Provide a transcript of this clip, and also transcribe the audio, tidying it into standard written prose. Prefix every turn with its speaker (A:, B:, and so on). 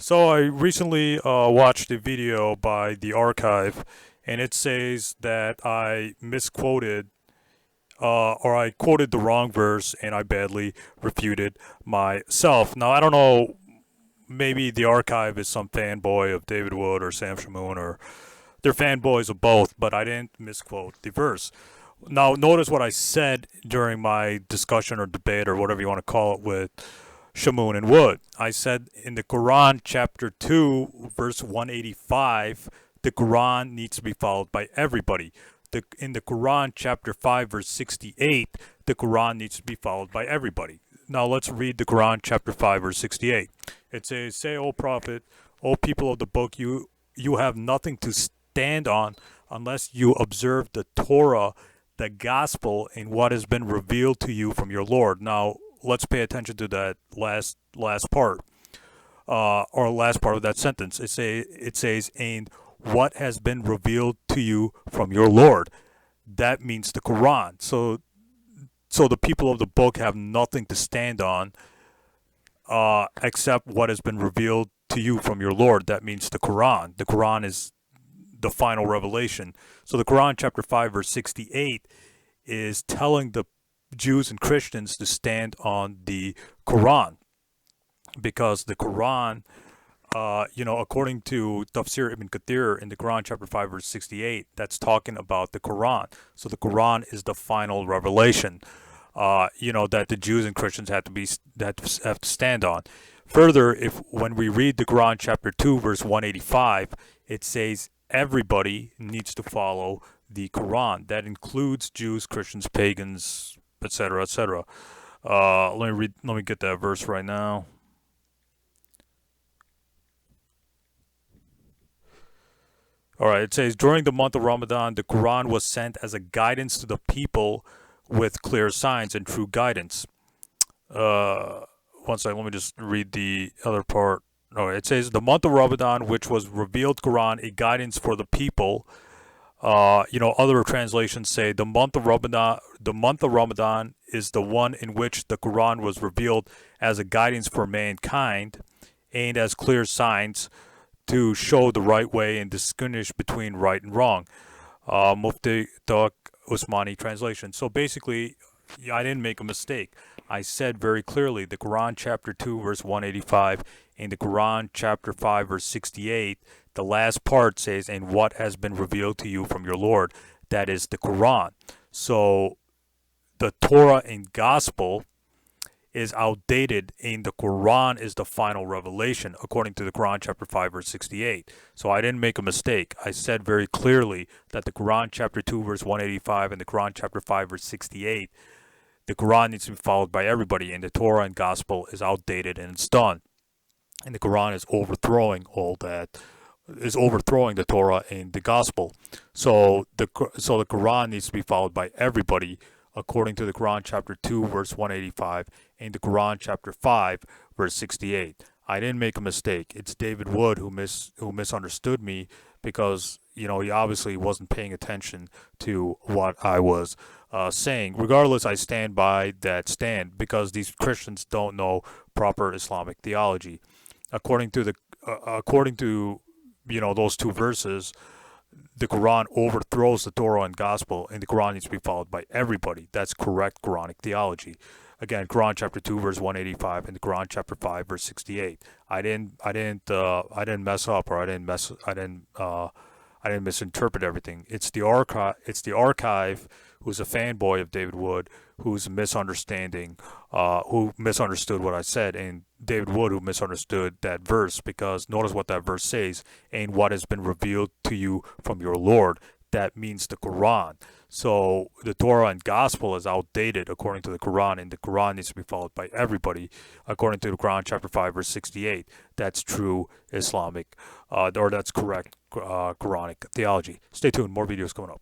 A: So I recently watched a video by TheArchive, and it says that I misquoted or I quoted the wrong verse, and I badly refuted myself. Now I don't know. Maybe TheArchive is some fanboy of David Wood or Sam Shamoon, or they're fanboys of both. But I didn't misquote the verse. Now notice what I said during my discussion or debate or whatever you want to call it with Shamoon and Wood. I said in the Quran, chapter 2, verse 185, the Quran needs to be followed by everybody. In the Quran, chapter 5, verse 68, the Quran needs to be followed by everybody. Now let's read the Quran, chapter 5, verse 68. It says, "Say, O Prophet, O people of the book, you have nothing to stand on unless you observe the Torah, the gospel, and what has been revealed to you from your Lord." Now, let's pay attention to that last part, or last part of that sentence. It says, "And what has been revealed to you from your Lord." That means the Quran. So the people of the book have nothing to stand on, except what has been revealed to you from your Lord. That means the Quran. The Quran is the final revelation. So the Quran, chapter 5, verse 68, is telling the Jews and Christians to stand on the Quran, because the Quran, according to Tafsir Ibn Kathir in the Quran, chapter 5, verse 68, that's talking about the Quran. So the Quran is the final revelation, that the Jews and Christians have to stand on. Further, if when we read the Quran, chapter 2, verse 185, it says everybody needs to follow the Quran. That includes Jews, Christians, pagans, etc., etc. Let me get that verse right now. All right, it says, during the month of Ramadan, the Quran was sent as a guidance to the people with clear signs and true guidance. One second, let me just read the other part. All right, it says, the month of Ramadan, which was revealed Quran, a guidance for the people. Other translations say the month of Ramadan. The month of Ramadan is the one in which the Quran was revealed as a guidance for mankind and as clear signs to show the right way and distinguish between right and wrong. Mufti Taq Usmani translation. So basically, I didn't make a mistake. I said very clearly the Quran chapter 2 verse 185 and the Quran chapter 5 verse 68. The last part says, "And what has been revealed to you from your Lord." That is the Quran. So the Torah and Gospel is outdated, and the Quran is the final revelation, according to the Quran chapter 5 verse 68. So I didn't make a mistake. I said very clearly that the Quran chapter 2 verse 185 and the Quran chapter 5 verse 68, the Quran needs to be followed by everybody, and the Torah and Gospel is outdated and it's done. And the Quran is overthrowing the Torah and the Gospel. So the Quran needs to be followed by everybody, according to the Quran chapter 2 verse 185 and the Quran chapter 5 verse 68. I didn't make a mistake. It's David Wood who misunderstood me, because he obviously wasn't paying attention to what I was saying. Regardless, I stand by that stand, because these Christians don't know proper Islamic theology. According to those two verses, the Quran overthrows the Torah and Gospel, and the Quran needs to be followed by everybody. That's correct Quranic theology. Again, Quran chapter 2 verse 185 and the Quran chapter 5 verse 68. I didn't mess up, or I didn't misinterpret everything. It's the archive who's a fanboy of David Wood, who's misunderstanding, who misunderstood what I said, and David Wood who misunderstood that verse, because notice what that verse says, "And what has been revealed to you from your Lord." That means the Quran. So the Torah and Gospel is outdated according to the Quran, and the Quran needs to be followed by everybody, according to the Quran chapter 5 verse 68. That's true Islamic, or that's correct Quranic theology. Stay tuned, more videos coming up.